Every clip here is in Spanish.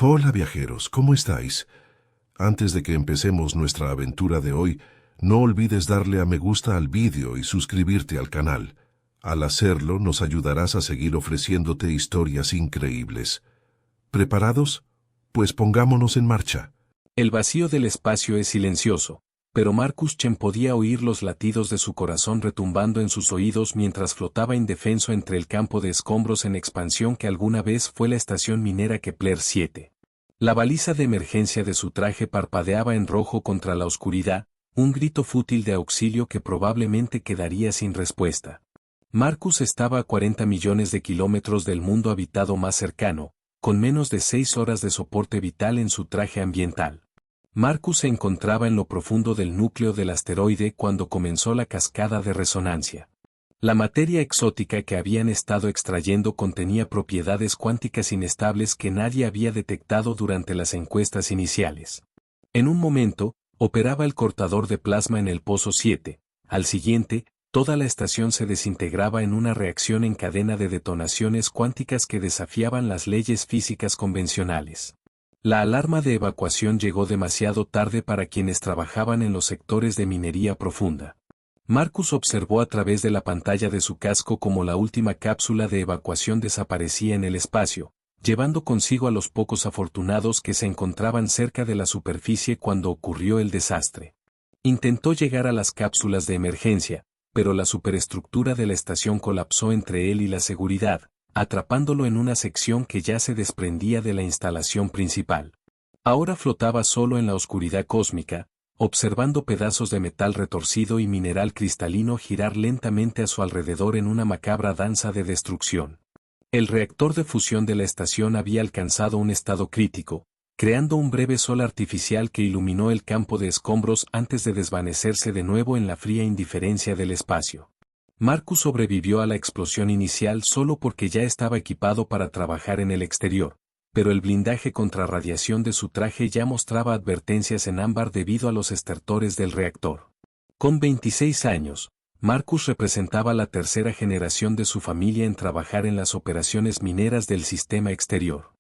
Hola viajeros, ¿cómo estáis? Antes de que empecemos nuestra aventura de hoy, no olvides darle a me gusta al vídeo y suscribirte al canal. Al hacerlo, nos ayudarás a seguir ofreciéndote historias increíbles. ¿Preparados? Pues pongámonos en marcha. El vacío del espacio es silencioso, pero Marcus Chen podía oír los latidos de su corazón retumbando en sus oídos mientras flotaba indefenso entre el campo de escombros en expansión que alguna vez fue la estación minera Kepler 7. La baliza de emergencia de su traje parpadeaba en rojo contra la oscuridad, un grito fútil de auxilio que probablemente quedaría sin respuesta. Marcus estaba a 40 millones de kilómetros del mundo habitado más cercano, con menos de 6 horas de soporte vital en su traje ambiental. Marcus se encontraba en lo profundo del núcleo del asteroide cuando comenzó la cascada de resonancia. La materia exótica que habían estado extrayendo contenía propiedades cuánticas inestables que nadie había detectado durante las encuestas iniciales. En un momento, operaba el cortador de plasma en el pozo 7, al siguiente, toda la estación se desintegraba en una reacción en cadena de detonaciones cuánticas que desafiaban las leyes físicas convencionales. La alarma de evacuación llegó demasiado tarde para quienes trabajaban en los sectores de minería profunda. Marcus observó a través de la pantalla de su casco cómo la última cápsula de evacuación desaparecía en el espacio, llevando consigo a los pocos afortunados que se encontraban cerca de la superficie cuando ocurrió el desastre. Intentó llegar a las cápsulas de emergencia, pero la superestructura de la estación colapsó entre él y la seguridad, atrapándolo en una sección que ya se desprendía de la instalación principal. Ahora flotaba solo en la oscuridad cósmica, observando pedazos de metal retorcido y mineral cristalino girar lentamente a su alrededor en una macabra danza de destrucción. El reactor de fusión de la estación había alcanzado un estado crítico, creando un breve sol artificial que iluminó el campo de escombros antes de desvanecerse de nuevo en la fría indiferencia del espacio. Marcus sobrevivió a la explosión inicial solo porque ya estaba equipado para trabajar en el exterior, pero el blindaje contra radiación de su traje ya mostraba advertencias en ámbar debido a los estertores del reactor. Con 26 años, Marcus representaba la tercera generación de su familia en trabajar en las operaciones mineras del sistema exterior.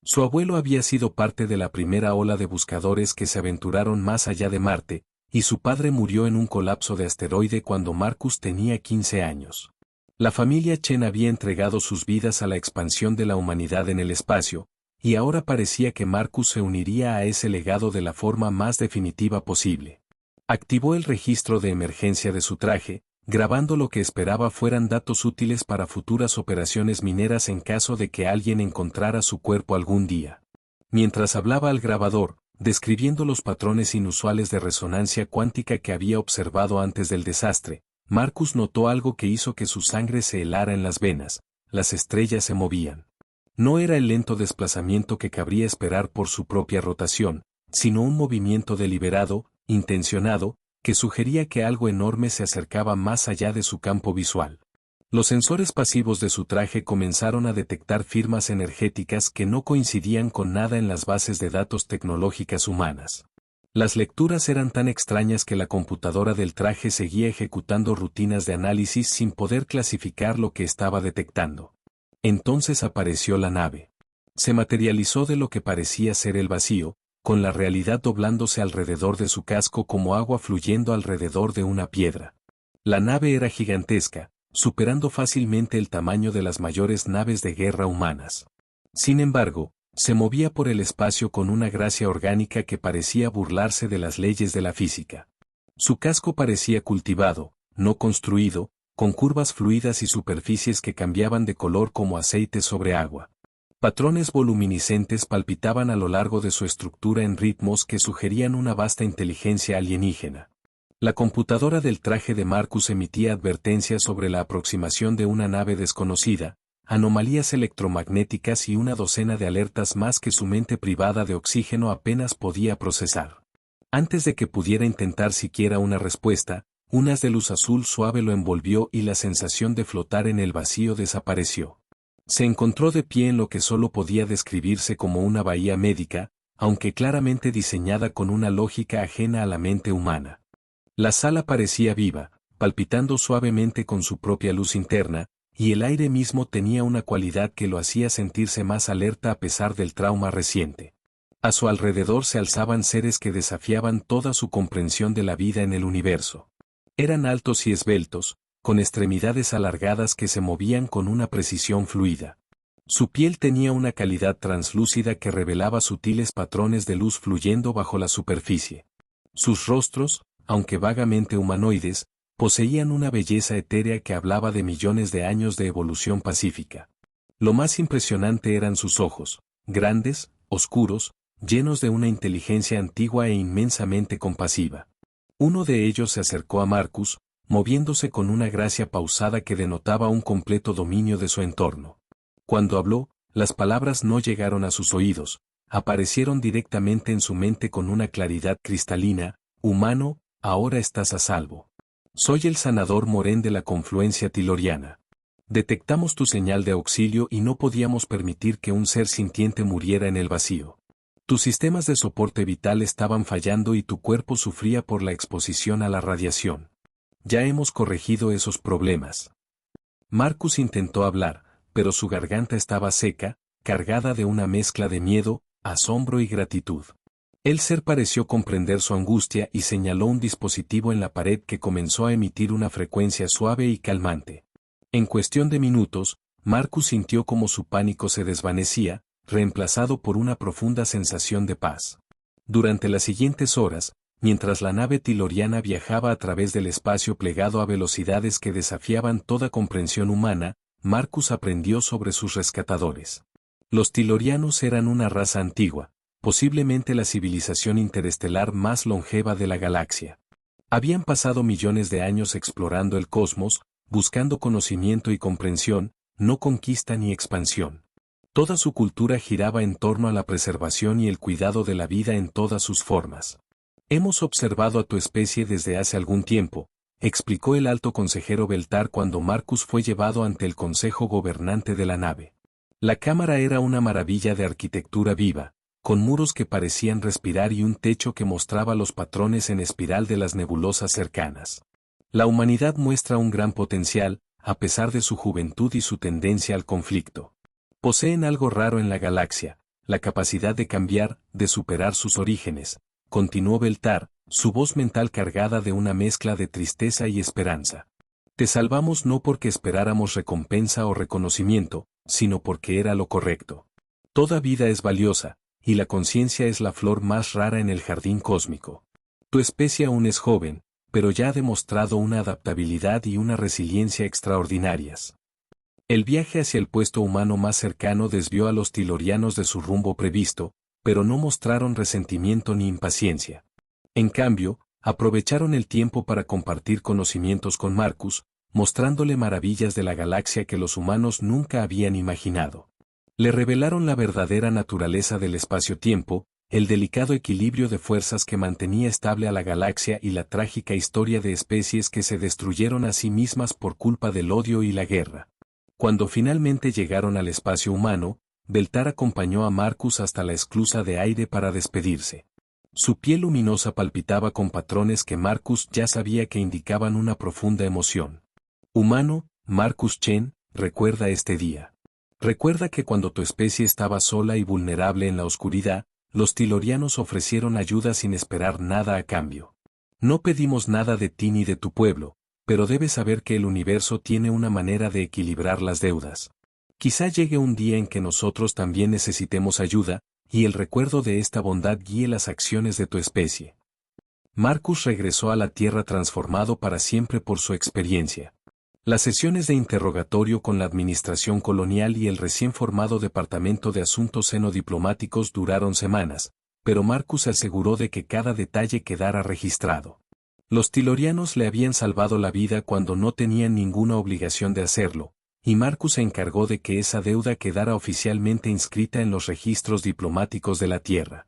Su abuelo había sido parte de la primera ola de buscadores que se aventuraron más allá de Marte, y su padre murió en un colapso de asteroide cuando Marcus tenía 15 años. La familia Chen había entregado sus vidas a la expansión de la humanidad en el espacio, y ahora parecía que Marcus se uniría a ese legado de la forma más definitiva posible. Activó el registro de emergencia de su traje, grabando lo que esperaba fueran datos útiles para futuras operaciones mineras en caso de que alguien encontrara su cuerpo algún día. Mientras hablaba al grabador, describiendo los patrones inusuales de resonancia cuántica que había observado antes del desastre, Marcus notó algo que hizo que su sangre se helara en las venas: las estrellas se movían. No era el lento desplazamiento que cabría esperar por su propia rotación, sino un movimiento deliberado, intencionado, que sugería que algo enorme se acercaba más allá de su campo visual. Los sensores pasivos de su traje comenzaron a detectar firmas energéticas que no coincidían con nada en las bases de datos tecnológicas humanas. Las lecturas eran tan extrañas que la computadora del traje seguía ejecutando rutinas de análisis sin poder clasificar lo que estaba detectando. Entonces apareció la nave. Se materializó de lo que parecía ser el vacío, con la realidad doblándose alrededor de su casco como agua fluyendo alrededor de una piedra. La nave era gigantesca, superando fácilmente el tamaño de las mayores naves de guerra humanas. Sin embargo, se movía por el espacio con una gracia orgánica que parecía burlarse de las leyes de la física. Su casco parecía cultivado, no construido, con curvas fluidas y superficies que cambiaban de color como aceite sobre agua. Patrones voluminiscentes palpitaban a lo largo de su estructura en ritmos que sugerían una vasta inteligencia alienígena. La computadora del traje de Marcus emitía advertencias sobre la aproximación de una nave desconocida, anomalías electromagnéticas y una docena de alertas más que su mente privada de oxígeno apenas podía procesar. Antes de que pudiera intentar siquiera una respuesta, un haz de luz azul suave lo envolvió y la sensación de flotar en el vacío desapareció. Se encontró de pie en lo que solo podía describirse como una bahía médica, aunque claramente diseñada con una lógica ajena a la mente humana. La sala parecía viva, palpitando suavemente con su propia luz interna, y el aire mismo tenía una cualidad que lo hacía sentirse más alerta a pesar del trauma reciente. A su alrededor se alzaban seres que desafiaban toda su comprensión de la vida en el universo. Eran altos y esbeltos, con extremidades alargadas que se movían con una precisión fluida. Su piel tenía una calidad translúcida que revelaba sutiles patrones de luz fluyendo bajo la superficie. Sus rostros, aunque vagamente humanoides, poseían una belleza etérea que hablaba de millones de años de evolución pacífica. Lo más impresionante eran sus ojos, grandes, oscuros, llenos de una inteligencia antigua e inmensamente compasiva. Uno de ellos se acercó a Marcus, moviéndose con una gracia pausada que denotaba un completo dominio de su entorno. Cuando habló, las palabras no llegaron a sus oídos, aparecieron directamente en su mente con una claridad cristalina: humano, ahora estás a salvo. Soy el sanador Moren de la confluencia tiloriana. Detectamos tu señal de auxilio y no podíamos permitir que un ser sintiente muriera en el vacío. Tus sistemas de soporte vital estaban fallando y tu cuerpo sufría por la exposición a la radiación. Ya hemos corregido esos problemas. Marcus intentó hablar, pero su garganta estaba seca, cargada de una mezcla de miedo, asombro y gratitud. El ser pareció comprender su angustia y señaló un dispositivo en la pared que comenzó a emitir una frecuencia suave y calmante. En cuestión de minutos, Marcus sintió como su pánico se desvanecía, reemplazado por una profunda sensación de paz. Durante las siguientes horas, mientras la nave tiloriana viajaba a través del espacio plegado a velocidades que desafiaban toda comprensión humana, Marcus aprendió sobre sus rescatadores. Los tilorianos eran una raza antigua, posiblemente la civilización interestelar más longeva de la galaxia. Habían pasado millones de años explorando el cosmos, buscando conocimiento y comprensión, no conquista ni expansión. Toda su cultura giraba en torno a la preservación y el cuidado de la vida en todas sus formas. Hemos observado a tu especie desde hace algún tiempo, explicó el alto consejero Beltar cuando Marcus fue llevado ante el consejo gobernante de la nave. La cámara era una maravilla de arquitectura viva, con muros que parecían respirar y un techo que mostraba los patrones en espiral de las nebulosas cercanas. La humanidad muestra un gran potencial, a pesar de su juventud y su tendencia al conflicto. Poseen algo raro en la galaxia, la capacidad de cambiar, de superar sus orígenes, continuó Beltar, su voz mental cargada de una mezcla de tristeza y esperanza. Te salvamos no porque esperáramos recompensa o reconocimiento, sino porque era lo correcto. Toda vida es valiosa, y la conciencia es la flor más rara en el jardín cósmico. Tu especie aún es joven, pero ya ha demostrado una adaptabilidad y una resiliencia extraordinarias. El viaje hacia el puesto humano más cercano desvió a los tilorianos de su rumbo previsto, pero no mostraron resentimiento ni impaciencia. En cambio, aprovecharon el tiempo para compartir conocimientos con Marcus, mostrándole maravillas de la galaxia que los humanos nunca habían imaginado. Le revelaron la verdadera naturaleza del espacio-tiempo, el delicado equilibrio de fuerzas que mantenía estable a la galaxia y la trágica historia de especies que se destruyeron a sí mismas por culpa del odio y la guerra. Cuando finalmente llegaron al espacio humano, Beltar acompañó a Marcus hasta la esclusa de aire para despedirse. Su piel luminosa palpitaba con patrones que Marcus ya sabía que indicaban una profunda emoción. Humano, Marcus Chen, recuerda este día. Recuerda que cuando tu especie estaba sola y vulnerable en la oscuridad, los tilorianos ofrecieron ayuda sin esperar nada a cambio. No pedimos nada de ti ni de tu pueblo, pero debes saber que el universo tiene una manera de equilibrar las deudas. Quizá llegue un día en que nosotros también necesitemos ayuda, y el recuerdo de esta bondad guíe las acciones de tu especie. Marcus regresó a la Tierra transformado para siempre por su experiencia. Las sesiones de interrogatorio con la administración colonial y el recién formado Departamento de Asuntos Xenodiplomáticos duraron semanas, pero Marcus se aseguró de que cada detalle quedara registrado. Los tilorianos le habían salvado la vida cuando no tenían ninguna obligación de hacerlo, y Marcus se encargó de que esa deuda quedara oficialmente inscrita en los registros diplomáticos de la Tierra.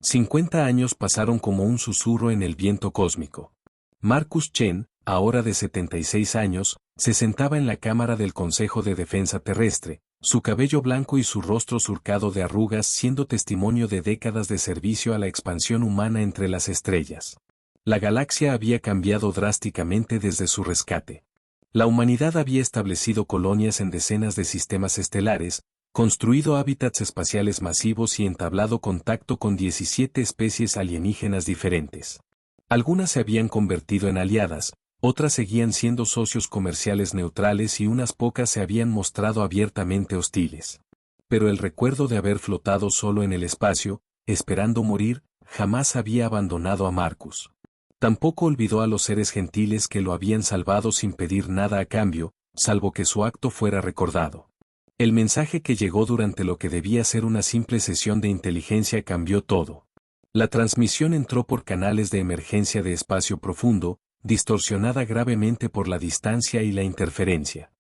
50 años pasaron como un susurro en el viento cósmico. Marcus Chen, ahora de 76 años, se sentaba en la cámara del Consejo de Defensa Terrestre, su cabello blanco y su rostro surcado de arrugas siendo testimonio de décadas de servicio a la expansión humana entre las estrellas. La galaxia había cambiado drásticamente desde su rescate. La humanidad había establecido colonias en decenas de sistemas estelares, construido hábitats espaciales masivos y entablado contacto con 17 especies alienígenas diferentes. Algunas se habían convertido en aliadas, otras seguían siendo socios comerciales neutrales y unas pocas se habían mostrado abiertamente hostiles. Pero el recuerdo de haber flotado solo en el espacio, esperando morir, jamás había abandonado a Marcus. Tampoco olvidó a los seres gentiles que lo habían salvado sin pedir nada a cambio, salvo que su acto fuera recordado. El mensaje que llegó durante lo que debía ser una simple sesión de inteligencia cambió todo. La transmisión entró por canales de emergencia de espacio profundo, distorsionada gravemente por la distancia y la interferencia.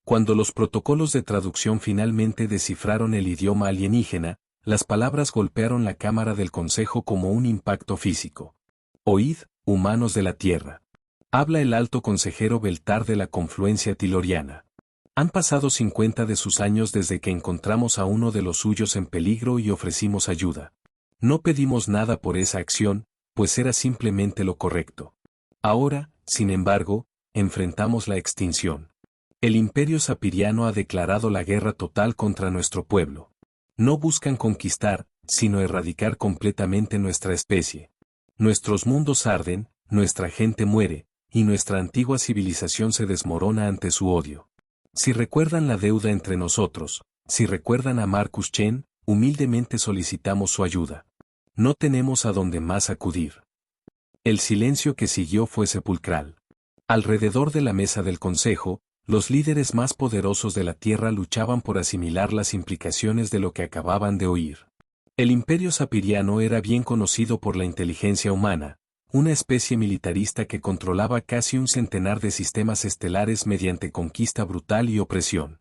Cuando los protocolos de traducción finalmente descifraron el idioma alienígena, las palabras golpearon la cámara del Consejo como un impacto físico. Oíd, humanos de la Tierra. Habla el alto consejero Beltar de la confluencia tiloriana. Han pasado 50 de sus años desde que encontramos a uno de los suyos en peligro y ofrecimos ayuda. No pedimos nada por esa acción, pues era simplemente lo correcto. Ahora, sin embargo, enfrentamos la extinción. El Imperio Sapiriano ha declarado la guerra total contra nuestro pueblo. No buscan conquistar, sino erradicar completamente nuestra especie. Nuestros mundos arden, nuestra gente muere, y nuestra antigua civilización se desmorona ante su odio. Si recuerdan la deuda entre nosotros, si recuerdan a Marcus Chen, humildemente solicitamos su ayuda. No tenemos a dónde más acudir. El silencio que siguió fue sepulcral. Alrededor de la mesa del Consejo, los líderes más poderosos de la Tierra luchaban por asimilar las implicaciones de lo que acababan de oír. El Imperio Sapiriano era bien conocido por la inteligencia humana, una especie militarista que controlaba casi un centenar de sistemas estelares mediante conquista brutal y opresión.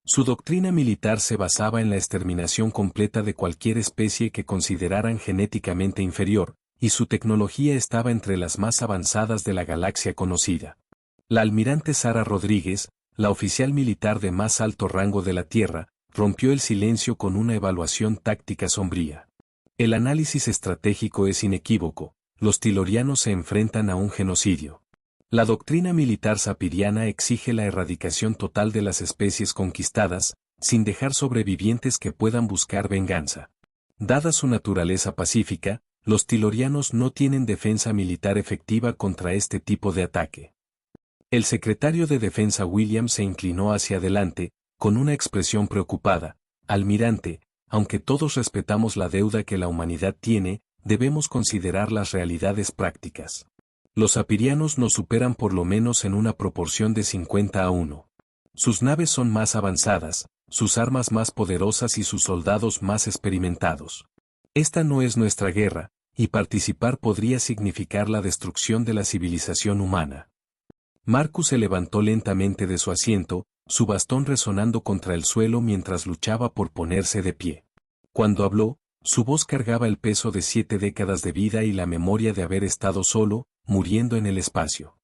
Su doctrina militar se basaba en la exterminación completa de cualquier especie que consideraran genéticamente inferior, y su tecnología estaba entre las más avanzadas de la galaxia conocida. La almirante Sara Rodríguez, la oficial militar de más alto rango de la Tierra, rompió el silencio con una evaluación táctica sombría. El análisis estratégico es inequívoco, los tilorianos se enfrentan a un genocidio. La doctrina militar sapiriana exige la erradicación total de las especies conquistadas, sin dejar sobrevivientes que puedan buscar venganza. Dada su naturaleza pacífica, los tilorianos no tienen defensa militar efectiva contra este tipo de ataque. El secretario de Defensa Williams se inclinó hacia adelante, con una expresión preocupada. Almirante, aunque todos respetamos la deuda que la humanidad tiene, debemos considerar las realidades prácticas. Los sapirianos nos superan por lo menos en una proporción de 50-1. Sus naves son más avanzadas, sus armas más poderosas y sus soldados más experimentados. Esta no es nuestra guerra, y participar podría significar la destrucción de la civilización humana. Marcus se levantó lentamente de su asiento, su bastón resonando contra el suelo mientras luchaba por ponerse de pie. Cuando habló, su voz cargaba el peso de 7 décadas de vida y la memoria de haber estado solo, muriendo en el espacio.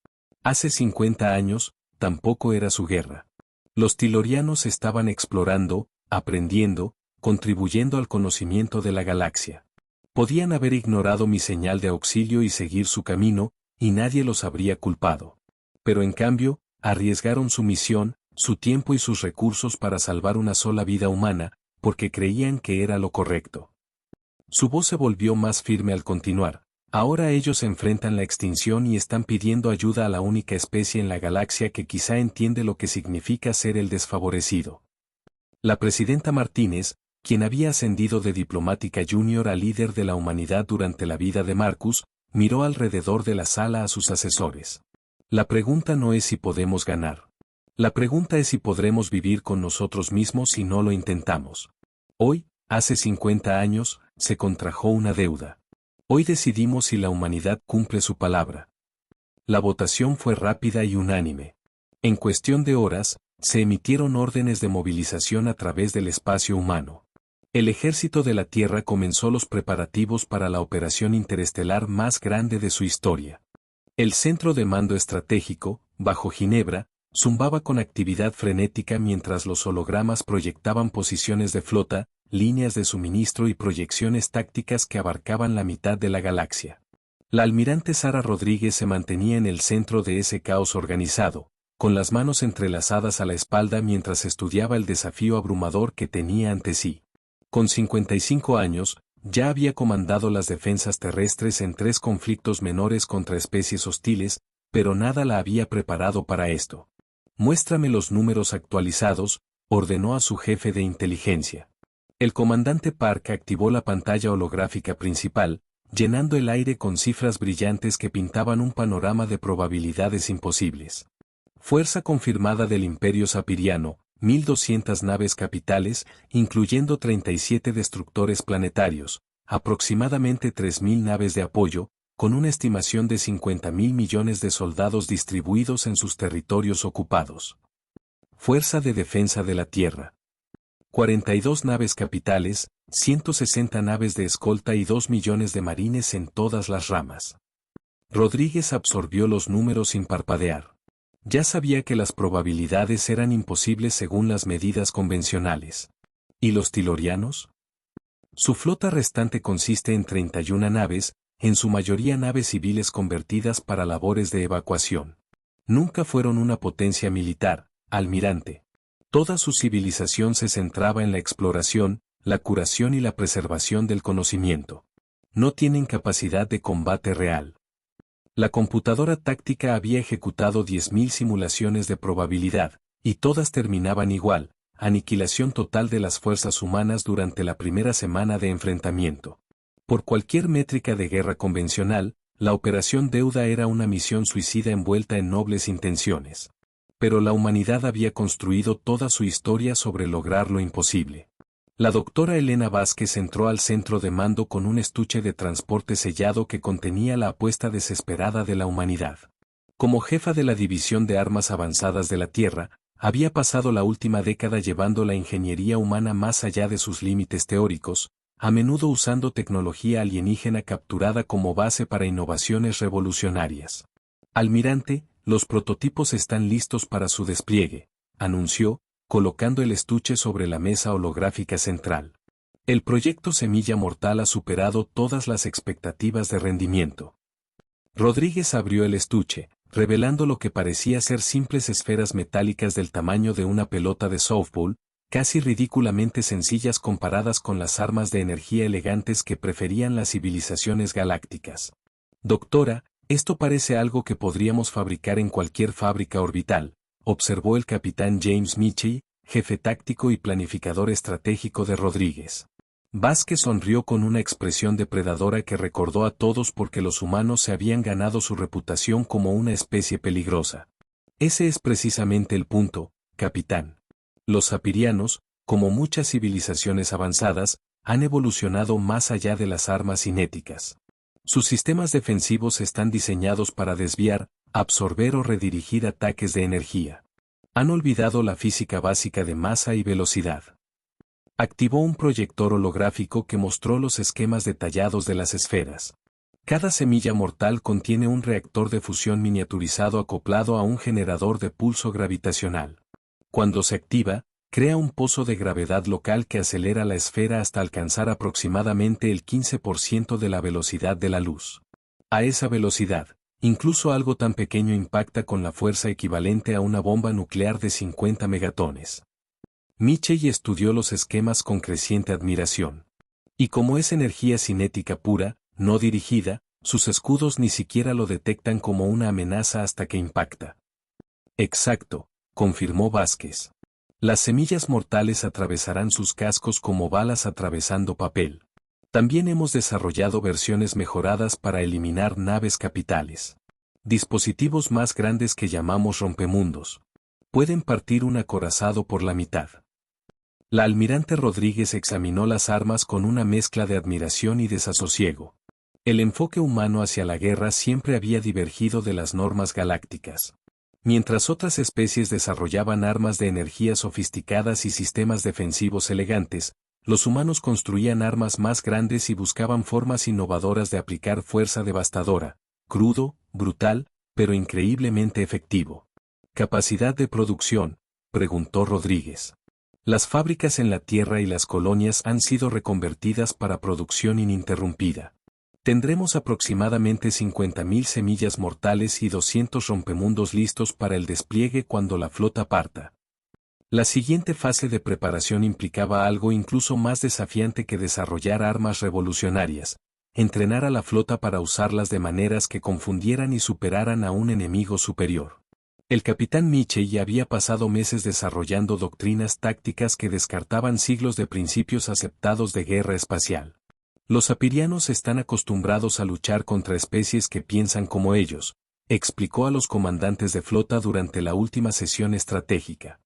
Hace 50 años, tampoco era su guerra. Los tilorianos estaban explorando, aprendiendo, contribuyendo al conocimiento de la galaxia. Podían haber ignorado mi señal de auxilio y seguir su camino, y nadie los habría culpado. Pero en cambio, arriesgaron su misión, su tiempo y sus recursos para salvar una sola vida humana, porque creían que era lo correcto. Su voz se volvió más firme al continuar. Ahora ellos enfrentan la extinción y están pidiendo ayuda a la única especie en la galaxia que quizá entiende lo que significa ser el desfavorecido. La presidenta Martínez, quien había ascendido de diplomática junior a líder de la humanidad durante la vida de Marcus, miró alrededor de la sala a sus asesores. La pregunta no es si podemos ganar. La pregunta es si podremos vivir con nosotros mismos si no lo intentamos. Hoy, hace 50 años, se contrajo una deuda. Hoy decidimos si la humanidad cumple su palabra. La votación fue rápida y unánime. En cuestión de horas, se emitieron órdenes de movilización a través del espacio humano. El ejército de la Tierra comenzó los preparativos para la operación interestelar más grande de su historia. El centro de mando estratégico, bajo Ginebra, zumbaba con actividad frenética mientras los hologramas proyectaban posiciones de flota, líneas de suministro y proyecciones tácticas que abarcaban la mitad de la galaxia. La almirante Sara Rodríguez se mantenía en el centro de ese caos organizado, con las manos entrelazadas a la espalda mientras estudiaba el desafío abrumador que tenía ante sí. Con 55 años, ya había comandado las defensas terrestres en 3 conflictos menores contra especies hostiles, pero nada la había preparado para esto. «Muéstrame los números actualizados», ordenó a su jefe de inteligencia. El comandante Park activó la pantalla holográfica principal, llenando el aire con cifras brillantes que pintaban un panorama de probabilidades imposibles. Fuerza confirmada del Imperio Sapiriano, 1.200 naves capitales, incluyendo 37 destructores planetarios, aproximadamente 3.000 naves de apoyo, con una estimación de 50.000 millones de soldados distribuidos en sus territorios ocupados. Fuerza de Defensa de la Tierra. 42 naves capitales, 160 naves de escolta y 2 millones de marines en todas las ramas. Rodríguez absorbió los números sin parpadear. Ya sabía que las probabilidades eran imposibles según las medidas convencionales. ¿Y los tilorianos? Su flota restante consiste en 31 naves, en su mayoría naves civiles convertidas para labores de evacuación. Nunca fueron una potencia militar, almirante. Toda su civilización se centraba en la exploración, la curación y la preservación del conocimiento. No tienen capacidad de combate real. La computadora táctica había ejecutado 10.000 simulaciones de probabilidad, y todas terminaban igual: aniquilación total de las fuerzas humanas durante la primera semana de enfrentamiento. Por cualquier métrica de guerra convencional, la Operación Deuda era una misión suicida envuelta en nobles intenciones. Pero la humanidad había construido toda su historia sobre lograr lo imposible. La doctora Elena Vázquez entró al centro de mando con un estuche de transporte sellado que contenía la apuesta desesperada de la humanidad. Como jefa de la División de Armas Avanzadas de la Tierra, había pasado la última década llevando la ingeniería humana más allá de sus límites teóricos, a menudo usando tecnología alienígena capturada como base para innovaciones revolucionarias. Almirante, los prototipos están listos para su despliegue, anunció, colocando el estuche sobre la mesa holográfica central. El proyecto Semilla Mortal ha superado todas las expectativas de rendimiento. Rodríguez abrió el estuche, revelando lo que parecía ser simples esferas metálicas del tamaño de una pelota de softball, casi ridículamente sencillas comparadas con las armas de energía elegantes que preferían las civilizaciones galácticas. Doctora, esto parece algo que podríamos fabricar en cualquier fábrica orbital, observó el capitán James Michie, jefe táctico y planificador estratégico de Rodríguez. Vázquez sonrió con una expresión depredadora que recordó a todos porque los humanos se habían ganado su reputación como una especie peligrosa. Ese es precisamente el punto, capitán. Los sapirianos, como muchas civilizaciones avanzadas, han evolucionado más allá de las armas cinéticas. Sus sistemas defensivos están diseñados para desviar, absorber o redirigir ataques de energía. Han olvidado la física básica de masa y velocidad. Activó un proyector holográfico que mostró los esquemas detallados de las esferas. Cada semilla mortal contiene un reactor de fusión miniaturizado acoplado a un generador de pulso gravitacional. Cuando se activa, crea un pozo de gravedad local que acelera la esfera hasta alcanzar aproximadamente el 15% de la velocidad de la luz. A esa velocidad, incluso algo tan pequeño impacta con la fuerza equivalente a una bomba nuclear de 50 megatones. Michie estudió los esquemas con creciente admiración. Y como es energía cinética pura, no dirigida, sus escudos ni siquiera lo detectan como una amenaza hasta que impacta. Exacto, confirmó Vázquez. Las semillas mortales atravesarán sus cascos como balas atravesando papel. También hemos desarrollado versiones mejoradas para eliminar naves capitales. Dispositivos más grandes que llamamos rompemundos. Pueden partir un acorazado por la mitad. La almirante Rodríguez examinó las armas con una mezcla de admiración y desasosiego. El enfoque humano hacia la guerra siempre había divergido de las normas galácticas. Mientras otras especies desarrollaban armas de energía sofisticadas y sistemas defensivos elegantes, los humanos construían armas más grandes y buscaban formas innovadoras de aplicar fuerza devastadora, crudo, brutal, pero increíblemente efectivo. ¿Capacidad de producción?, preguntó Rodríguez. Las fábricas en la Tierra y las colonias han sido reconvertidas para producción ininterrumpida. Tendremos aproximadamente 50.000 semillas mortales y 200 rompemundos listos para el despliegue cuando la flota parta. La siguiente fase de preparación implicaba algo incluso más desafiante que desarrollar armas revolucionarias: entrenar a la flota para usarlas de maneras que confundieran y superaran a un enemigo superior. El capitán Michel había pasado meses desarrollando doctrinas tácticas que descartaban siglos de principios aceptados de guerra espacial. Los apirianos están acostumbrados a luchar contra especies que piensan como ellos, explicó a los comandantes de flota durante la última sesión estratégica.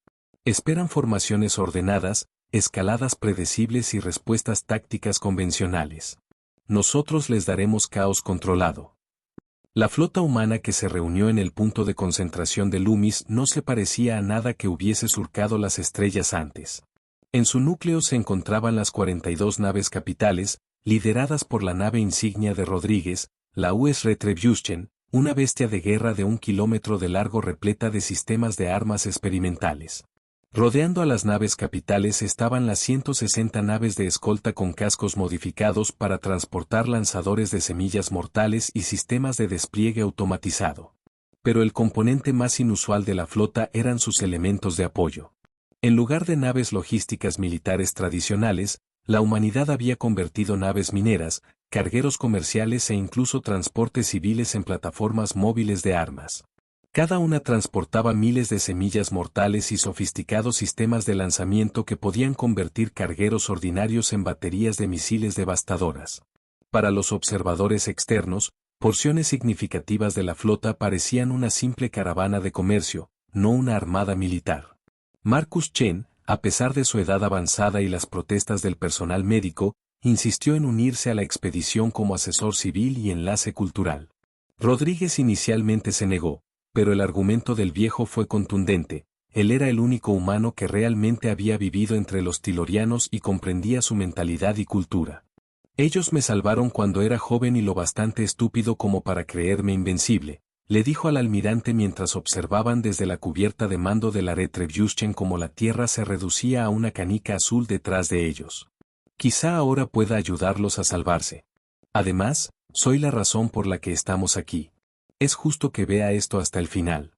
Esperan formaciones ordenadas, escaladas predecibles y respuestas tácticas convencionales. Nosotros les daremos caos controlado. La flota humana que se reunió en el punto de concentración de Loomis no se parecía a nada que hubiese surcado las estrellas antes. En su núcleo se encontraban las 42 naves capitales, lideradas por la nave insignia de Rodríguez, la US Retribution, una bestia de guerra de 1 kilómetro de largo repleta de sistemas de armas experimentales. Rodeando a las naves capitales estaban las 160 naves de escolta con cascos modificados para transportar lanzadores de semillas mortales y sistemas de despliegue automatizado. Pero el componente más inusual de la flota eran sus elementos de apoyo. En lugar de naves logísticas militares tradicionales, la humanidad había convertido naves mineras, cargueros comerciales e incluso transportes civiles en plataformas móviles de armas. Cada una transportaba miles de semillas mortales y sofisticados sistemas de lanzamiento que podían convertir cargueros ordinarios en baterías de misiles devastadoras. Para los observadores externos, porciones significativas de la flota parecían una simple caravana de comercio, no una armada militar. Marcus Chen, a pesar de su edad avanzada y las protestas del personal médico, insistió en unirse a la expedición como asesor civil y enlace cultural. Rodríguez inicialmente se negó, pero el argumento del viejo fue contundente: él era el único humano que realmente había vivido entre los tilorianos y comprendía su mentalidad y cultura. Ellos me salvaron cuando era joven y lo bastante estúpido como para creerme invencible, le dijo al almirante mientras observaban desde la cubierta de mando de la Retribution como la tierra se reducía a una canica azul detrás de ellos. Quizá ahora pueda ayudarlos a salvarse. Además, soy la razón por la que estamos aquí. Es justo que vea esto hasta el final.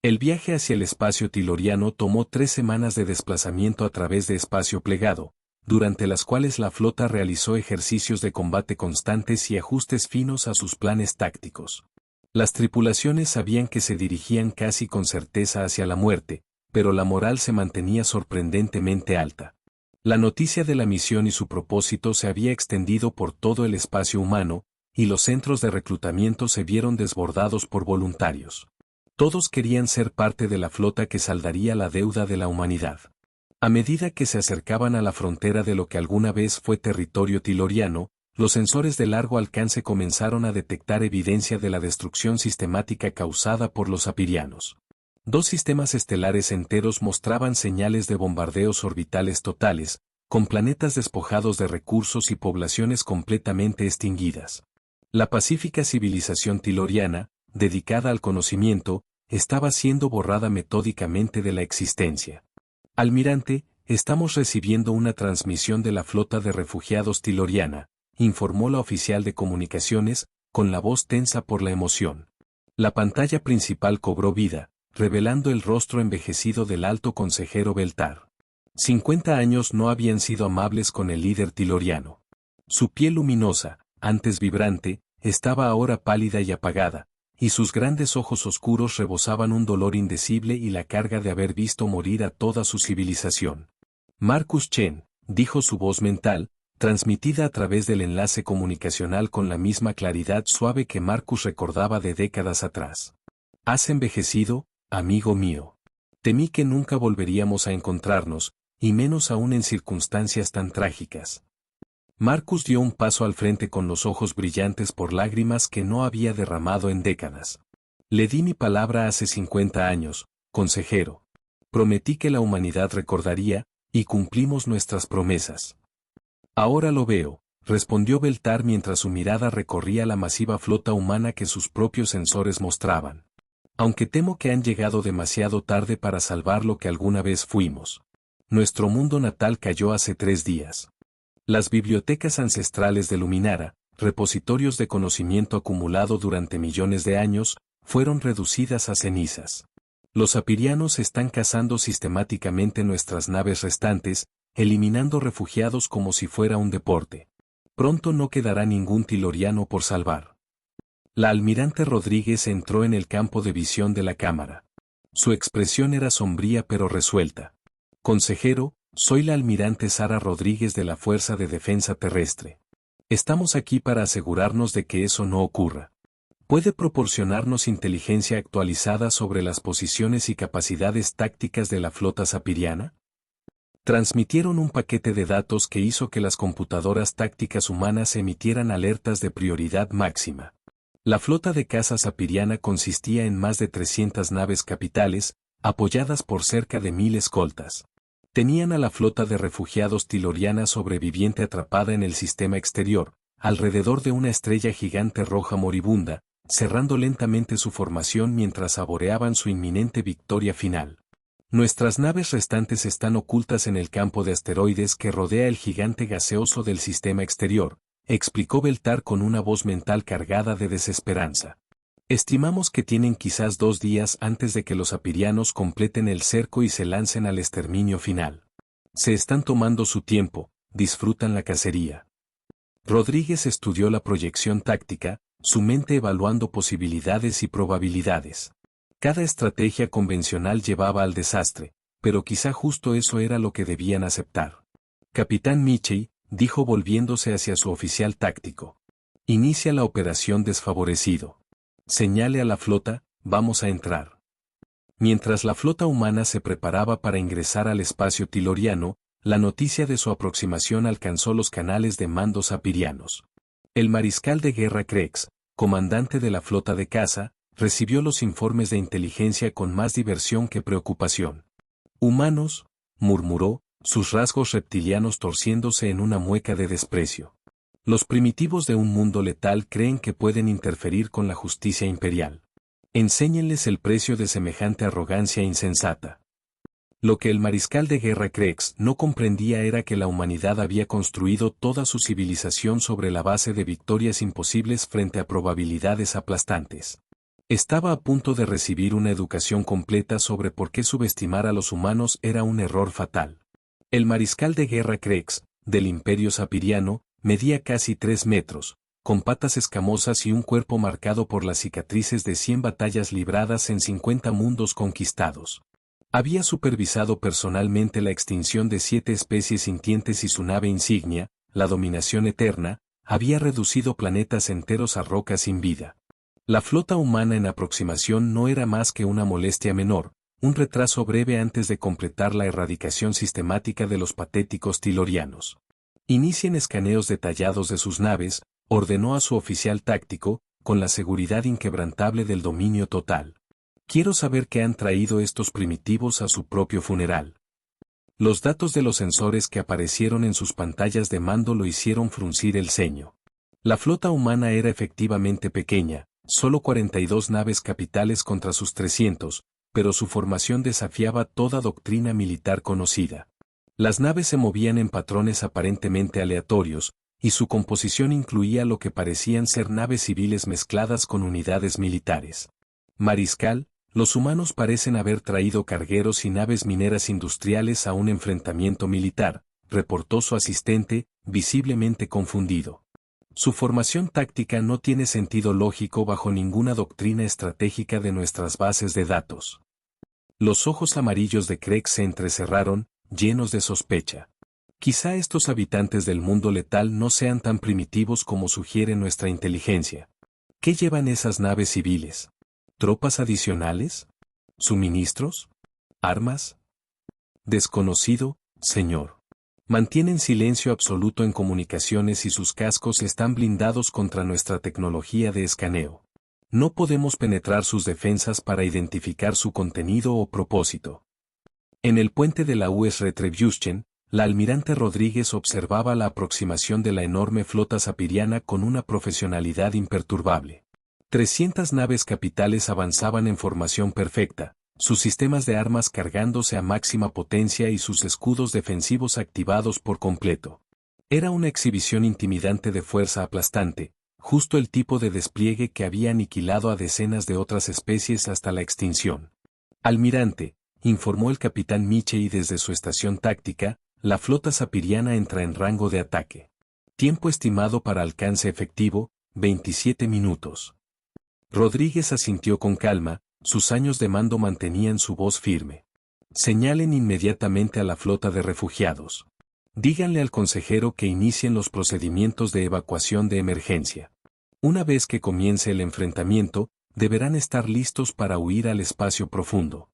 El viaje hacia el espacio tiloriano tomó 3 semanas de desplazamiento a través de espacio plegado, durante las cuales la flota realizó ejercicios de combate constantes y ajustes finos a sus planes tácticos. Las tripulaciones sabían que se dirigían casi con certeza hacia la muerte, pero la moral se mantenía sorprendentemente alta. La noticia de la misión y su propósito se había extendido por todo el espacio humano, y los centros de reclutamiento se vieron desbordados por voluntarios. Todos querían ser parte de la flota que saldaría la deuda de la humanidad. A medida que se acercaban a la frontera de lo que alguna vez fue territorio tiloriano, los sensores de largo alcance comenzaron a detectar evidencia de la destrucción sistemática causada por los apirianos. 2 sistemas estelares enteros mostraban señales de bombardeos orbitales totales, con planetas despojados de recursos y poblaciones completamente extinguidas. La pacífica civilización tiloriana, dedicada al conocimiento, estaba siendo borrada metódicamente de la existencia. Almirante, estamos recibiendo una transmisión de la flota de refugiados tiloriana, informó la oficial de comunicaciones, con la voz tensa por la emoción. La pantalla principal cobró vida, revelando el rostro envejecido del alto consejero Beltar. 50 años no habían sido amables con el líder tiloriano. Su piel luminosa, antes vibrante, estaba ahora pálida y apagada, y sus grandes ojos oscuros rebosaban un dolor indecible y la carga de haber visto morir a toda su civilización. Marcus Chen, dijo su voz mental, transmitida a través del enlace comunicacional con la misma claridad suave que Marcus recordaba de décadas atrás. Has envejecido, amigo mío. Temí que nunca volveríamos a encontrarnos, y menos aún en circunstancias tan trágicas. Marcus dio un paso al frente con los ojos brillantes por lágrimas que no había derramado en décadas. Le di mi palabra hace 50 años, consejero. Prometí que la humanidad recordaría, y cumplimos nuestras promesas. Ahora lo veo, respondió Beltar mientras su mirada recorría la masiva flota humana que sus propios sensores mostraban. Aunque temo que han llegado demasiado tarde para salvar lo que alguna vez fuimos. Nuestro mundo natal cayó hace 3 días. Las bibliotecas ancestrales de Luminara, repositorios de conocimiento acumulado durante millones de años, fueron reducidas a cenizas. Los apirianos están cazando sistemáticamente nuestras naves restantes, eliminando refugiados como si fuera un deporte. Pronto no quedará ningún tiloriano por salvar. La almirante Rodríguez entró en el campo de visión de la cámara. Su expresión era sombría pero resuelta. Consejero, soy la almirante Sara Rodríguez de la Fuerza de Defensa Terrestre. Estamos aquí para asegurarnos de que eso no ocurra. ¿Puede proporcionarnos inteligencia actualizada sobre las posiciones y capacidades tácticas de la flota sapiriana? Transmitieron un paquete de datos que hizo que las computadoras tácticas humanas emitieran alertas de prioridad máxima. La flota de caza sapiriana consistía en más de 300 naves capitales, apoyadas por cerca de 1000 escoltas. Tenían a la flota de refugiados tiloriana sobreviviente atrapada en el sistema exterior, alrededor de una estrella gigante roja moribunda, cerrando lentamente su formación mientras saboreaban su inminente victoria final. Nuestras naves restantes están ocultas en el campo de asteroides que rodea el gigante gaseoso del sistema exterior, explicó Beltar con una voz mental cargada de desesperanza. Estimamos que tienen quizás 2 días antes de que los apirianos completen el cerco y se lancen al exterminio final. Se están tomando su tiempo, disfrutan la cacería. Rodríguez estudió la proyección táctica, su mente evaluando posibilidades y probabilidades. Cada estrategia convencional llevaba al desastre, pero quizá justo eso era lo que debían aceptar. Capitán Michel, dijo volviéndose hacia su oficial táctico. Inicia la operación desfavorecido. Señale a la flota, vamos a entrar. Mientras la flota humana se preparaba para ingresar al espacio tiloriano, la noticia de su aproximación alcanzó los canales de mando sapirianos. El mariscal de guerra Krex, comandante de la flota de caza, recibió los informes de inteligencia con más diversión que preocupación. Humanos, murmuró, sus rasgos reptilianos torciéndose en una mueca de desprecio. Los primitivos de un mundo letal creen que pueden interferir con la justicia imperial. Enséñenles el precio de semejante arrogancia insensata. Lo que el mariscal de guerra Krex no comprendía era que la humanidad había construido toda su civilización sobre la base de victorias imposibles frente a probabilidades aplastantes. Estaba a punto de recibir una educación completa sobre por qué subestimar a los humanos era un error fatal. El mariscal de guerra Krex, del Imperio Sapiriano, medía casi 3 metros, con patas escamosas y un cuerpo marcado por las cicatrices de 100 batallas libradas en 50 mundos conquistados. Había supervisado personalmente la extinción de 7 especies sintientes y su nave insignia, la dominación eterna, había reducido planetas enteros a rocas sin vida. La flota humana en aproximación no era más que una molestia menor, un retraso breve antes de completar la erradicación sistemática de los patéticos tilorianos. Inicien escaneos detallados de sus naves, ordenó a su oficial táctico, con la seguridad inquebrantable del dominio total. Quiero saber qué han traído estos primitivos a su propio funeral. Los datos de los sensores que aparecieron en sus pantallas de mando lo hicieron fruncir el ceño. La flota humana era efectivamente pequeña, solo 42 naves capitales contra sus 300, pero su formación desafiaba toda doctrina militar conocida. Las naves se movían en patrones aparentemente aleatorios, y su composición incluía lo que parecían ser naves civiles mezcladas con unidades militares. Mariscal, los humanos parecen haber traído cargueros y naves mineras industriales a un enfrentamiento militar, reportó su asistente, visiblemente confundido. Su formación táctica no tiene sentido lógico bajo ninguna doctrina estratégica de nuestras bases de datos. Los ojos amarillos de Krex se entrecerraron, llenos de sospecha. Quizá estos habitantes del mundo letal no sean tan primitivos como sugiere nuestra inteligencia. ¿Qué llevan esas naves civiles? ¿Tropas adicionales? ¿Suministros? ¿Armas? Desconocido, señor. Mantienen silencio absoluto en comunicaciones y sus cascos están blindados contra nuestra tecnología de escaneo. No podemos penetrar sus defensas para identificar su contenido o propósito. En el puente de la US Retribution, la almirante Rodríguez observaba la aproximación de la enorme flota sapiriana con una profesionalidad imperturbable. 300 naves capitales avanzaban en formación perfecta, sus sistemas de armas cargándose a máxima potencia y sus escudos defensivos activados por completo. Era una exhibición intimidante de fuerza aplastante, justo el tipo de despliegue que había aniquilado a decenas de otras especies hasta la extinción. Almirante, informó el capitán Michel desde su estación táctica, la flota sapiriana entra en rango de ataque. Tiempo estimado para alcance efectivo, 27 minutos. Rodríguez asintió con calma, sus años de mando mantenían su voz firme. Señalen inmediatamente a la flota de refugiados. Díganle al consejero que inicien los procedimientos de evacuación de emergencia. Una vez que comience el enfrentamiento, deberán estar listos para huir al espacio profundo.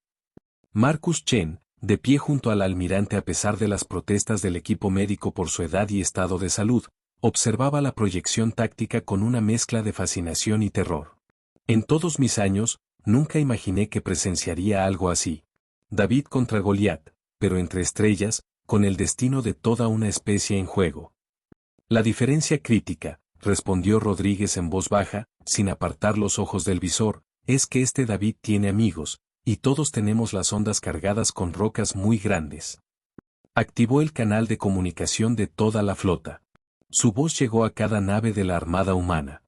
Marcus Chen, de pie junto al almirante a pesar de las protestas del equipo médico por su edad y estado de salud, observaba la proyección táctica con una mezcla de fascinación y terror. En todos mis años, nunca imaginé que presenciaría algo así. David contra Goliat, pero entre estrellas, con el destino de toda una especie en juego. La diferencia crítica, respondió Rodríguez en voz baja, sin apartar los ojos del visor, es que este David tiene amigos, y todos tenemos las ondas cargadas con rocas muy grandes. Activó el canal de comunicación de toda la flota. Su voz llegó a cada nave de la Armada Humana.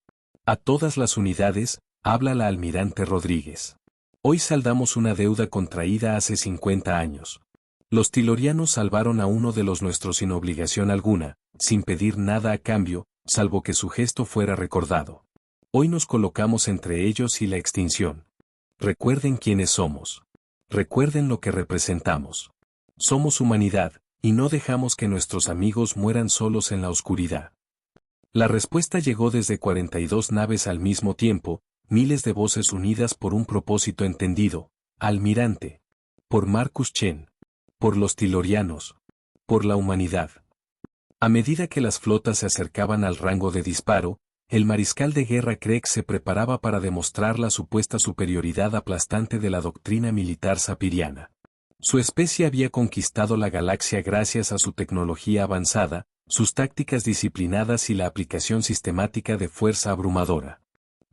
A todas las unidades, habla la almirante Rodríguez. Hoy saldamos una deuda contraída hace 50 años. Los tilorianos salvaron a uno de los nuestros sin obligación alguna, sin pedir nada a cambio, salvo que su gesto fuera recordado. Hoy nos colocamos entre ellos y la extinción. Recuerden quiénes somos. Recuerden lo que representamos. Somos humanidad, y no dejamos que nuestros amigos mueran solos en la oscuridad. La respuesta llegó desde 42 naves al mismo tiempo, miles de voces unidas por un propósito entendido. Almirante. Por Marcus Chen. Por los tilorianos. Por la humanidad. A medida que las flotas se acercaban al rango de disparo, el mariscal de guerra Craig se preparaba para demostrar la supuesta superioridad aplastante de la doctrina militar sapiriana. Su especie había conquistado la galaxia gracias a su tecnología avanzada, sus tácticas disciplinadas y la aplicación sistemática de fuerza abrumadora.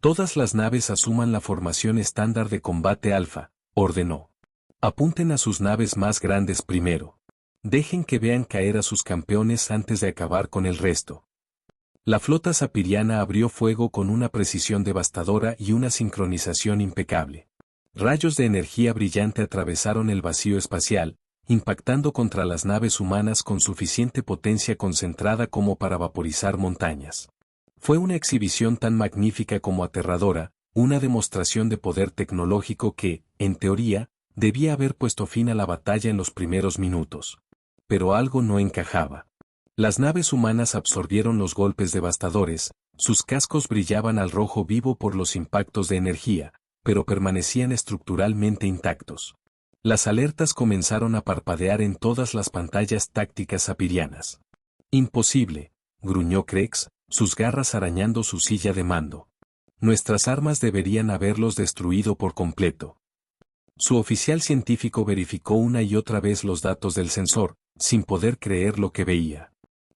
Todas las naves asuman la formación estándar de combate alfa, ordenó. Apunten a sus naves más grandes primero. Dejen que vean caer a sus campeones antes de acabar con el resto. La flota sapiriana abrió fuego con una precisión devastadora y una sincronización impecable. Rayos de energía brillante atravesaron el vacío espacial, impactando contra las naves humanas con suficiente potencia concentrada como para vaporizar montañas. Fue una exhibición tan magnífica como aterradora, una demostración de poder tecnológico que, en teoría, debía haber puesto fin a la batalla en los primeros minutos. Pero algo no encajaba. Las naves humanas absorbieron los golpes devastadores, sus cascos brillaban al rojo vivo por los impactos de energía, pero permanecían estructuralmente intactos. Las alertas comenzaron a parpadear en todas las pantallas tácticas sapirianas. Imposible, gruñó Krex, sus garras arañando su silla de mando. Nuestras armas deberían haberlos destruido por completo. Su oficial científico verificó una y otra vez los datos del sensor, sin poder creer lo que veía.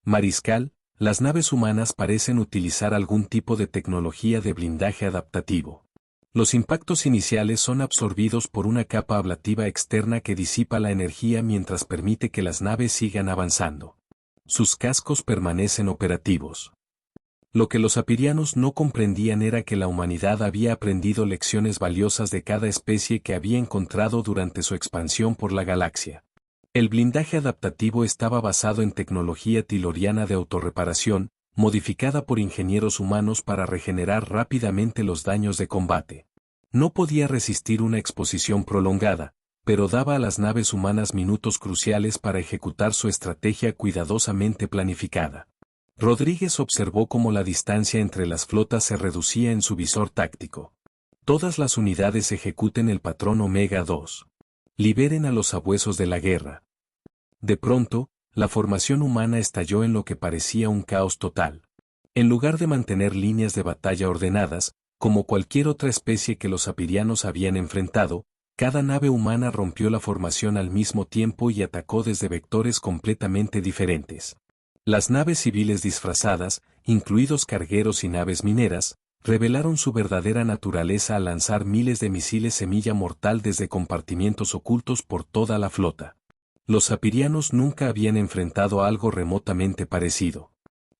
Mariscal, las naves humanas parecen utilizar algún tipo de tecnología de blindaje adaptativo. Los impactos iniciales son absorbidos por una capa ablativa externa que disipa la energía mientras permite que las naves sigan avanzando. Sus cascos permanecen operativos. Lo que los sapirianos no comprendían era que la humanidad había aprendido lecciones valiosas de cada especie que había encontrado durante su expansión por la galaxia. El blindaje adaptativo estaba basado en tecnología tiloriana de autorreparación, modificada por ingenieros humanos para regenerar rápidamente los daños de combate. No podía resistir una exposición prolongada, pero daba a las naves humanas minutos cruciales para ejecutar su estrategia cuidadosamente planificada. Rodríguez observó cómo la distancia entre las flotas se reducía en su visor táctico. Todas las unidades ejecuten el patrón Omega 2. Liberen a los sabuesos de la guerra. De pronto, la formación humana estalló en lo que parecía un caos total. En lugar de mantener líneas de batalla ordenadas, como cualquier otra especie que los sapirianos habían enfrentado, cada nave humana rompió la formación al mismo tiempo y atacó desde vectores completamente diferentes. Las naves civiles disfrazadas, incluidos cargueros y naves mineras, revelaron su verdadera naturaleza al lanzar miles de misiles semilla mortal desde compartimientos ocultos por toda la flota. Los sapirianos nunca habían enfrentado algo remotamente parecido.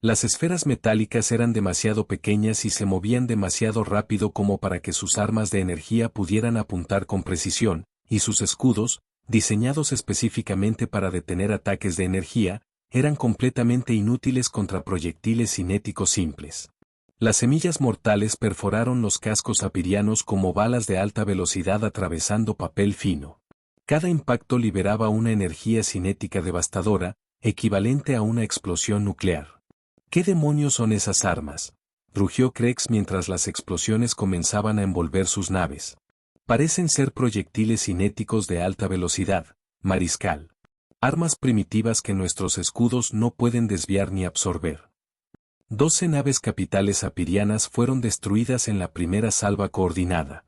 Las esferas metálicas eran demasiado pequeñas y se movían demasiado rápido como para que sus armas de energía pudieran apuntar con precisión, y sus escudos, diseñados específicamente para detener ataques de energía, eran completamente inútiles contra proyectiles cinéticos simples. Las semillas mortales perforaron los cascos apirianos como balas de alta velocidad atravesando papel fino. Cada impacto liberaba una energía cinética devastadora, equivalente a una explosión nuclear. ¿Qué demonios son esas armas?, rugió Krex mientras las explosiones comenzaban a envolver sus naves. Parecen ser proyectiles cinéticos de alta velocidad, mariscal. Armas primitivas que nuestros escudos no pueden desviar ni absorber. 12 naves capitales apirianas fueron destruidas en la primera salva coordinada.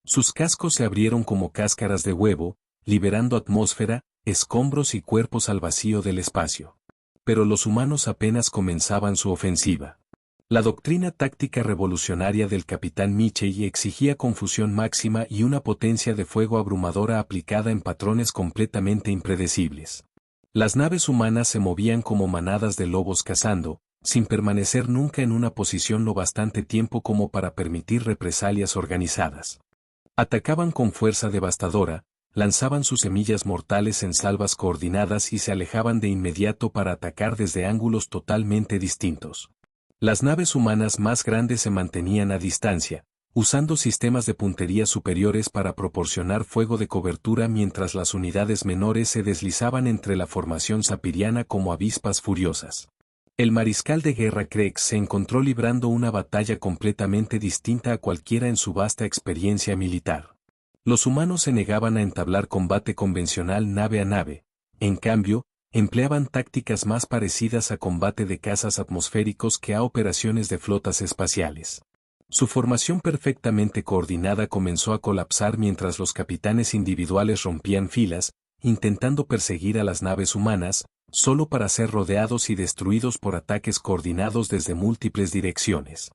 Sus cascos se abrieron como cáscaras de huevo, liberando atmósfera, escombros y cuerpos al vacío del espacio. Pero los humanos apenas comenzaban su ofensiva. La doctrina táctica revolucionaria del capitán Michel exigía confusión máxima y una potencia de fuego abrumadora aplicada en patrones completamente impredecibles. Las naves humanas se movían como manadas de lobos cazando, sin permanecer nunca en una posición lo bastante tiempo como para permitir represalias organizadas. Atacaban con fuerza devastadora, lanzaban sus semillas mortales en salvas coordinadas y se alejaban de inmediato para atacar desde ángulos totalmente distintos. Las naves humanas más grandes se mantenían a distancia, usando sistemas de puntería superiores para proporcionar fuego de cobertura mientras las unidades menores se deslizaban entre la formación sapiriana como avispas furiosas. El mariscal de guerra Krex se encontró librando una batalla completamente distinta a cualquiera en su vasta experiencia militar. Los humanos se negaban a entablar combate convencional nave a nave, en cambio, empleaban tácticas más parecidas a combate de cazas atmosféricos que a operaciones de flotas espaciales. Su formación perfectamente coordinada comenzó a colapsar mientras los capitanes individuales rompían filas, intentando perseguir a las naves humanas, solo para ser rodeados y destruidos por ataques coordinados desde múltiples direcciones.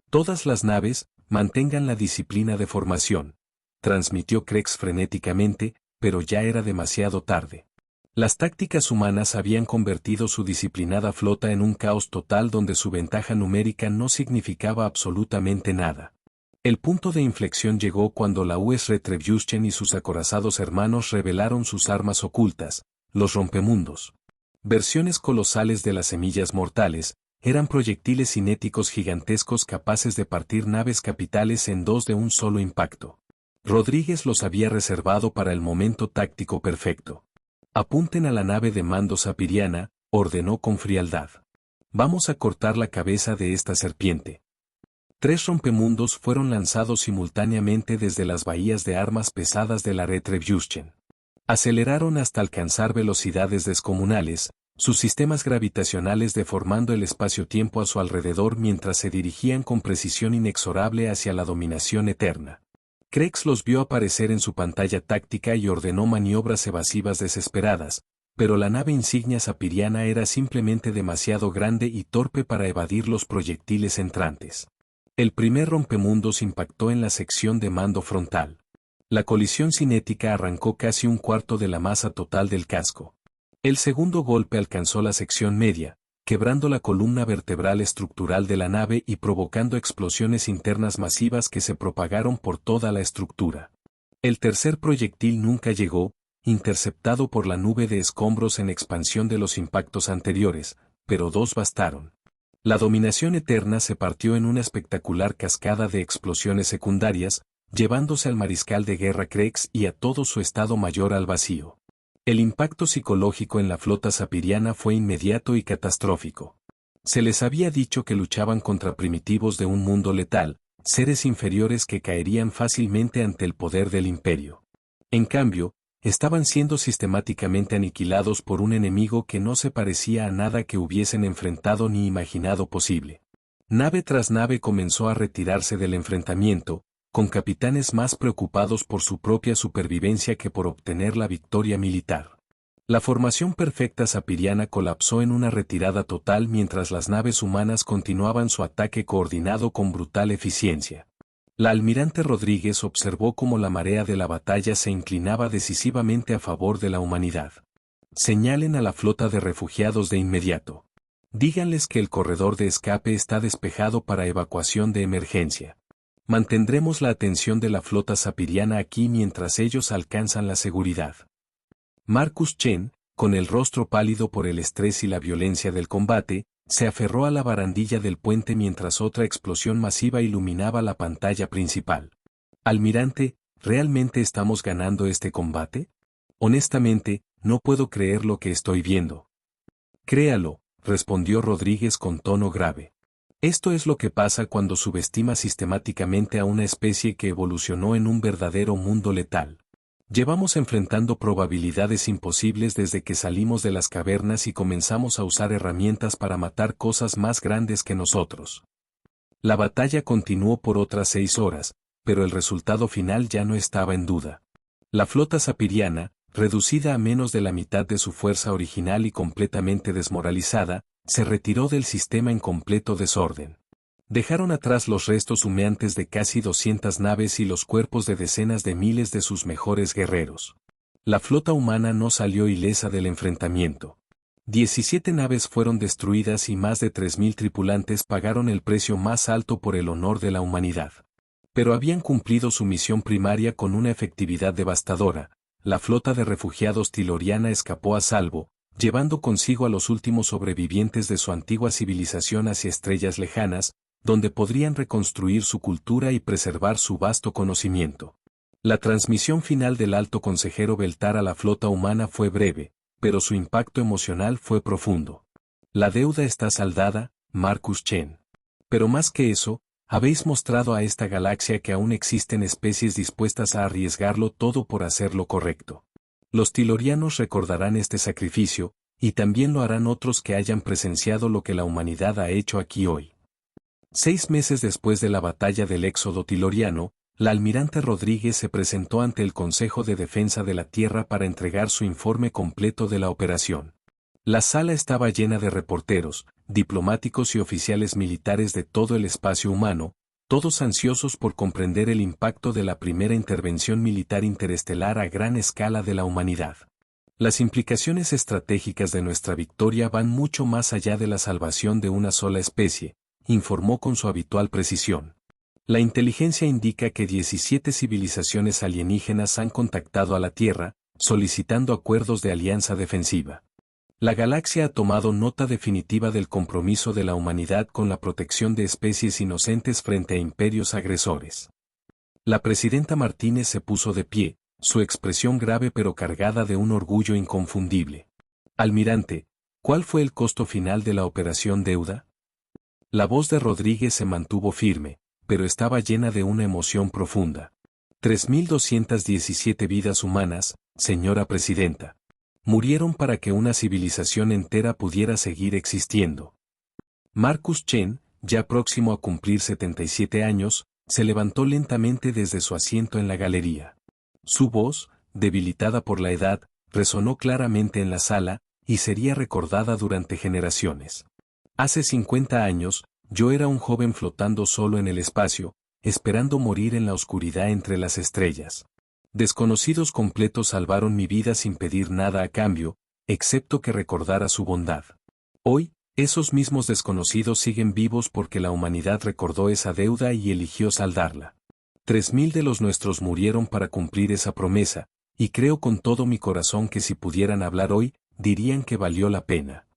Todas las naves, mantengan la disciplina de formación, transmitió Krex frenéticamente, pero ya era demasiado tarde. Las tácticas humanas habían convertido su disciplinada flota en un caos total donde su ventaja numérica no significaba absolutamente nada. El punto de inflexión llegó cuando la US Retribution y sus acorazados hermanos revelaron sus armas ocultas, los rompemundos. Versiones colosales de las semillas mortales, eran proyectiles cinéticos gigantescos capaces de partir naves capitales en dos de un solo impacto. Rodríguez los había reservado para el momento táctico perfecto. Apunten a la nave de mando sapiriana, ordenó con frialdad. Vamos a cortar la cabeza de esta serpiente. 3 rompemundos fueron lanzados simultáneamente desde las bahías de armas pesadas de la Retribution. Aceleraron hasta alcanzar velocidades descomunales, sus sistemas gravitacionales deformando el espacio-tiempo a su alrededor mientras se dirigían con precisión inexorable hacia la dominación eterna. Krex los vio aparecer en su pantalla táctica y ordenó maniobras evasivas desesperadas, pero la nave insignia sapiriana era simplemente demasiado grande y torpe para evadir los proyectiles entrantes. El primer rompemundos impactó en la sección de mando frontal. La colisión cinética arrancó casi un cuarto de la masa total del casco. El segundo golpe alcanzó la sección media, quebrando la columna vertebral estructural de la nave y provocando explosiones internas masivas que se propagaron por toda la estructura. El tercer proyectil nunca llegó, interceptado por la nube de escombros en expansión de los impactos anteriores, pero 2 bastaron. La dominación eterna se partió en una espectacular cascada de explosiones secundarias, llevándose al mariscal de guerra Krex y a todo su estado mayor al vacío. El impacto psicológico en la flota sapiriana fue inmediato y catastrófico. Se les había dicho que luchaban contra primitivos de un mundo letal, seres inferiores que caerían fácilmente ante el poder del imperio. En cambio, estaban siendo sistemáticamente aniquilados por un enemigo que no se parecía a nada que hubiesen enfrentado ni imaginado posible. Nave tras nave comenzó a retirarse del enfrentamiento, con capitanes más preocupados por su propia supervivencia que por obtener la victoria militar. La formación perfecta sapiriana colapsó en una retirada total mientras las naves humanas continuaban su ataque coordinado con brutal eficiencia. La almirante Rodríguez observó cómo la marea de la batalla se inclinaba decisivamente a favor de la humanidad. Señalen a la flota de refugiados de inmediato. Díganles que el corredor de escape está despejado para evacuación de emergencia. Mantendremos la atención de la flota sapiriana aquí mientras ellos alcanzan la seguridad. Marcus Chen, con el rostro pálido por el estrés y la violencia del combate, se aferró a la barandilla del puente mientras otra explosión masiva iluminaba la pantalla principal. Almirante, ¿realmente estamos ganando este combate? Honestamente, no puedo creer lo que estoy viendo. Créalo, respondió Rodríguez con tono grave. Esto es lo que pasa cuando subestima sistemáticamente a una especie que evolucionó en un verdadero mundo letal. Llevamos enfrentando probabilidades imposibles desde que salimos de las cavernas y comenzamos a usar herramientas para matar cosas más grandes que nosotros. La batalla continuó por otras 6 horas, pero el resultado final ya no estaba en duda. La flota sapiriana, reducida a menos de la mitad de su fuerza original y completamente desmoralizada, se retiró del sistema en completo desorden. Dejaron atrás los restos humeantes de casi 200 naves y los cuerpos de decenas de miles de sus mejores guerreros. La flota humana no salió ilesa del enfrentamiento. 17 naves fueron destruidas y más de 3.000 tripulantes pagaron el precio más alto por el honor de la humanidad. Pero habían cumplido su misión primaria con una efectividad devastadora. La flota de refugiados tiloriana escapó a salvo, llevando consigo a los últimos sobrevivientes de su antigua civilización hacia estrellas lejanas, donde podrían reconstruir su cultura y preservar su vasto conocimiento. La transmisión final del alto consejero Beltar a la flota humana fue breve, pero su impacto emocional fue profundo. La deuda está saldada, Marcus Chen. Pero más que eso, habéis mostrado a esta galaxia que aún existen especies dispuestas a arriesgarlo todo por hacer lo correcto. Los tilorianos recordarán este sacrificio, y también lo harán otros que hayan presenciado lo que la humanidad ha hecho aquí hoy. 6 meses después de la batalla del éxodo tiloriano, la almirante Rodríguez se presentó ante el Consejo de Defensa de la Tierra para entregar su informe completo de la operación. La sala estaba llena de reporteros, diplomáticos y oficiales militares de todo el espacio humano, todos ansiosos por comprender el impacto de la primera intervención militar interestelar a gran escala de la humanidad. Las implicaciones estratégicas de nuestra victoria van mucho más allá de la salvación de una sola especie, informó con su habitual precisión. La inteligencia indica que 17 civilizaciones alienígenas han contactado a la Tierra, solicitando acuerdos de alianza defensiva. La galaxia ha tomado nota definitiva del compromiso de la humanidad con la protección de especies inocentes frente a imperios agresores. La presidenta Martínez se puso de pie, su expresión grave pero cargada de un orgullo inconfundible. Almirante, ¿cuál fue el costo final de la operación Deuda? La voz de Rodríguez se mantuvo firme, pero estaba llena de una emoción profunda. 3.217 vidas humanas, señora presidenta. Murieron para que una civilización entera pudiera seguir existiendo. Marcus Chen, ya próximo a cumplir 77 años, se levantó lentamente desde su asiento en la galería. Su voz, debilitada por la edad, resonó claramente en la sala, y sería recordada durante generaciones. Hace 50 años, yo era un joven flotando solo en el espacio, esperando morir en la oscuridad entre las estrellas. Desconocidos completos salvaron mi vida sin pedir nada a cambio, excepto que recordara su bondad. Hoy, esos mismos desconocidos siguen vivos porque la humanidad recordó esa deuda y eligió saldarla. 3.000 de los nuestros murieron para cumplir esa promesa, y creo con todo mi corazón que si pudieran hablar hoy, dirían que valió la pena.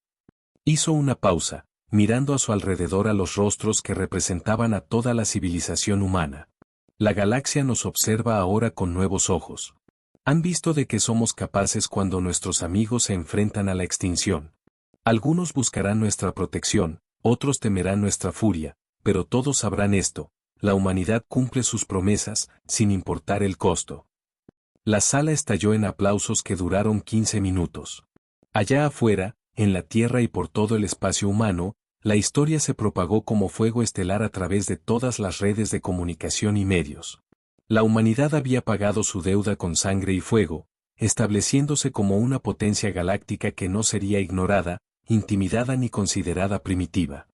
Hizo una pausa, mirando a su alrededor a los rostros que representaban a toda la civilización humana. La galaxia nos observa ahora con nuevos ojos. Han visto de qué somos capaces cuando nuestros amigos se enfrentan a la extinción. Algunos buscarán nuestra protección, otros temerán nuestra furia, pero todos sabrán esto: la humanidad cumple sus promesas, sin importar el costo. La sala estalló en aplausos que duraron 15 minutos. Allá afuera, en la Tierra y por todo el espacio humano, la historia se propagó como fuego estelar a través de todas las redes de comunicación y medios. La humanidad había pagado su deuda con sangre y fuego, estableciéndose como una potencia galáctica que no sería ignorada, intimidada ni considerada primitiva.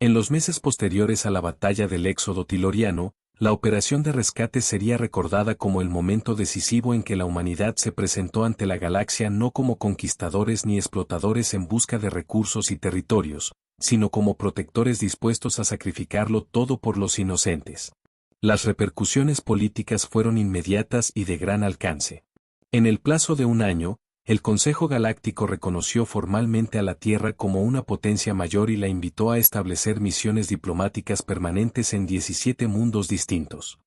En los meses posteriores a la batalla del éxodo tiloriano, la operación de rescate sería recordada como el momento decisivo en que la humanidad se presentó ante la galaxia no como conquistadores ni explotadores en busca de recursos y territorios, sino como protectores dispuestos a sacrificarlo todo por los inocentes. Las repercusiones políticas fueron inmediatas y de gran alcance. En el plazo de un año, el Consejo Galáctico reconoció formalmente a la Tierra como una potencia mayor y la invitó a establecer misiones diplomáticas permanentes en 17 mundos distintos.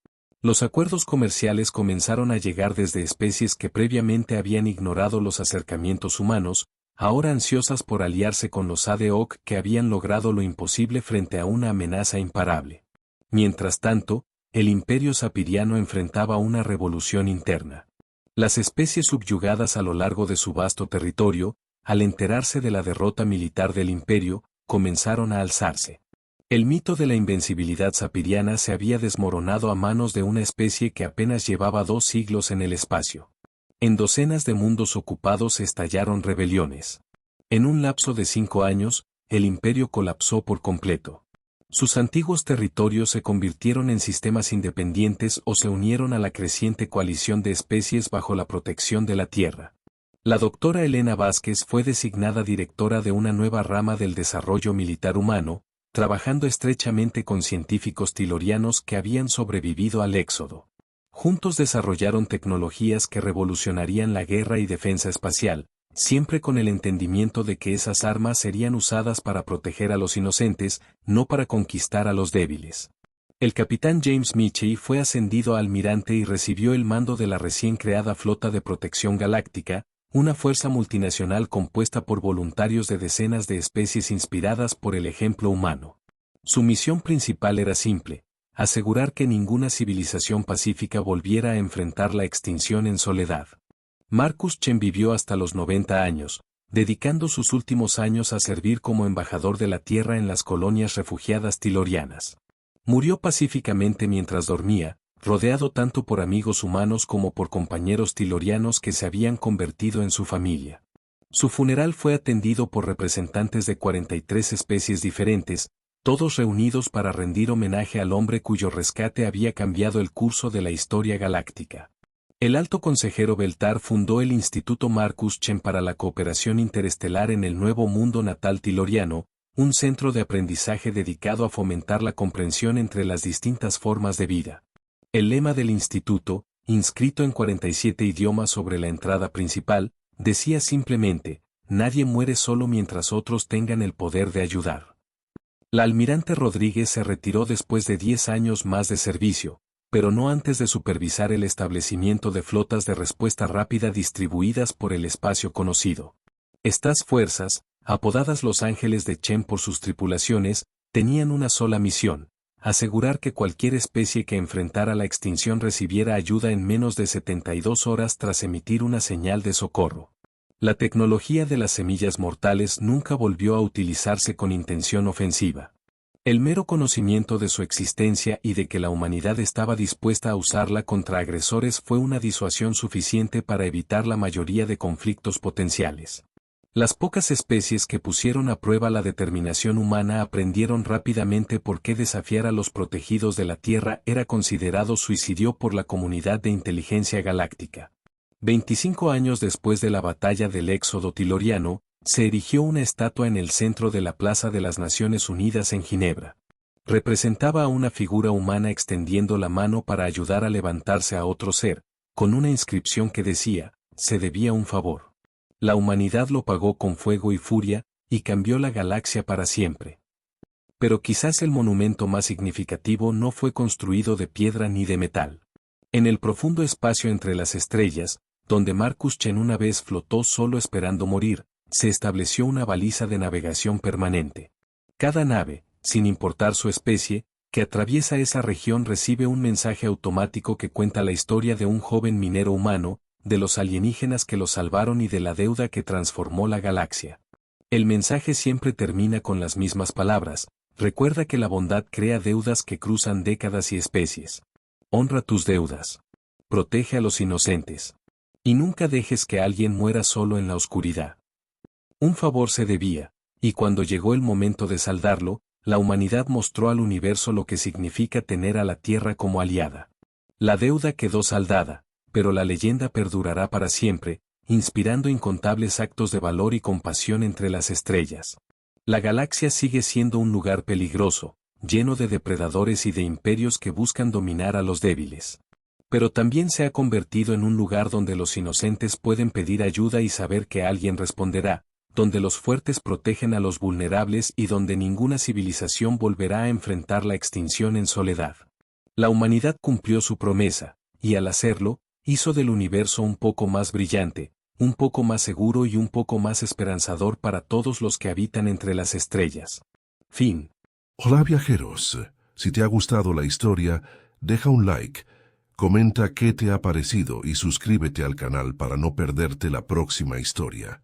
Los acuerdos comerciales comenzaron a llegar desde especies que previamente habían ignorado los acercamientos humanos, ahora ansiosas por aliarse con los Adeok que habían logrado lo imposible frente a una amenaza imparable. Mientras tanto, el Imperio Sapiriano enfrentaba una revolución interna. Las especies subyugadas a lo largo de su vasto territorio, al enterarse de la derrota militar del Imperio, comenzaron a alzarse. El mito de la invencibilidad sapiriana se había desmoronado a manos de una especie que apenas llevaba 2 siglos en el espacio. En docenas de mundos ocupados estallaron rebeliones. En un lapso de 5 años, el imperio colapsó por completo. Sus antiguos territorios se convirtieron en sistemas independientes o se unieron a la creciente coalición de especies bajo la protección de la Tierra. La doctora Elena Vázquez fue designada directora de una nueva rama del desarrollo militar humano, trabajando estrechamente con científicos tilorianos que habían sobrevivido al éxodo. Juntos desarrollaron tecnologías que revolucionarían la guerra y defensa espacial, siempre con el entendimiento de que esas armas serían usadas para proteger a los inocentes, no para conquistar a los débiles. El capitán James Michie fue ascendido a almirante y recibió el mando de la recién creada Flota de Protección Galáctica, una fuerza multinacional compuesta por voluntarios de decenas de especies inspiradas por el ejemplo humano. Su misión principal era simple: asegurar que ninguna civilización pacífica volviera a enfrentar la extinción en soledad. Marcus Chen vivió hasta los 90 años, dedicando sus últimos años a servir como embajador de la Tierra en las colonias refugiadas tilorianas. Murió pacíficamente mientras dormía, rodeado tanto por amigos humanos como por compañeros tilorianos que se habían convertido en su familia. Su funeral fue atendido por representantes de 43 especies diferentes, todos reunidos para rendir homenaje al hombre cuyo rescate había cambiado el curso de la historia galáctica. El alto consejero Beltar fundó el Instituto Marcus Chen para la cooperación interestelar en el nuevo mundo natal tiloriano, un centro de aprendizaje dedicado a fomentar la comprensión entre las distintas formas de vida. El lema del instituto, inscrito en 47 idiomas sobre la entrada principal, decía simplemente: nadie muere solo mientras otros tengan el poder de ayudar. La almirante Rodríguez se retiró después de 10 años más de servicio, pero no antes de supervisar el establecimiento de flotas de respuesta rápida distribuidas por el espacio conocido. Estas fuerzas, apodadas Los Ángeles de Chen por sus tripulaciones, tenían una sola misión: asegurar que cualquier especie que enfrentara la extinción recibiera ayuda en menos de 72 horas tras emitir una señal de socorro. La tecnología de las semillas mortales nunca volvió a utilizarse con intención ofensiva. El mero conocimiento de su existencia y de que la humanidad estaba dispuesta a usarla contra agresores fue una disuasión suficiente para evitar la mayoría de conflictos potenciales. Las pocas especies que pusieron a prueba la determinación humana aprendieron rápidamente por qué desafiar a los protegidos de la Tierra era considerado suicidio por la comunidad de inteligencia galáctica. 25 años después de la batalla del éxodo tiloriano, se erigió una estatua en el centro de la Plaza de las Naciones Unidas en Ginebra. Representaba a una figura humana extendiendo la mano para ayudar a levantarse a otro ser, con una inscripción que decía: se debía un favor. La humanidad lo pagó con fuego y furia, y cambió la galaxia para siempre. Pero quizás el monumento más significativo no fue construido de piedra ni de metal. En el profundo espacio entre las estrellas, donde Marcus Chen una vez flotó solo esperando morir, se estableció una baliza de navegación permanente. Cada nave, sin importar su especie, que atraviesa esa región recibe un mensaje automático que cuenta la historia de un joven minero humano, de los alienígenas que lo salvaron y de la deuda que transformó la galaxia. El mensaje siempre termina con las mismas palabras: recuerda que la bondad crea deudas que cruzan décadas y especies. Honra tus deudas. Protege a los inocentes. Y nunca dejes que alguien muera solo en la oscuridad. Un favor se debía, y cuando llegó el momento de saldarlo, la humanidad mostró al universo lo que significa tener a la Tierra como aliada. La deuda quedó saldada, pero la leyenda perdurará para siempre, inspirando incontables actos de valor y compasión entre las estrellas. La galaxia sigue siendo un lugar peligroso, lleno de depredadores y de imperios que buscan dominar a los débiles. Pero también se ha convertido en un lugar donde los inocentes pueden pedir ayuda y saber que alguien responderá, donde los fuertes protegen a los vulnerables y donde ninguna civilización volverá a enfrentar la extinción en soledad. La humanidad cumplió su promesa, y al hacerlo, hizo del universo un poco más brillante, un poco más seguro y un poco más esperanzador para todos los que habitan entre las estrellas. Fin. Hola viajeros, si te ha gustado la historia, deja un like, comenta qué te ha parecido y suscríbete al canal para no perderte la próxima historia.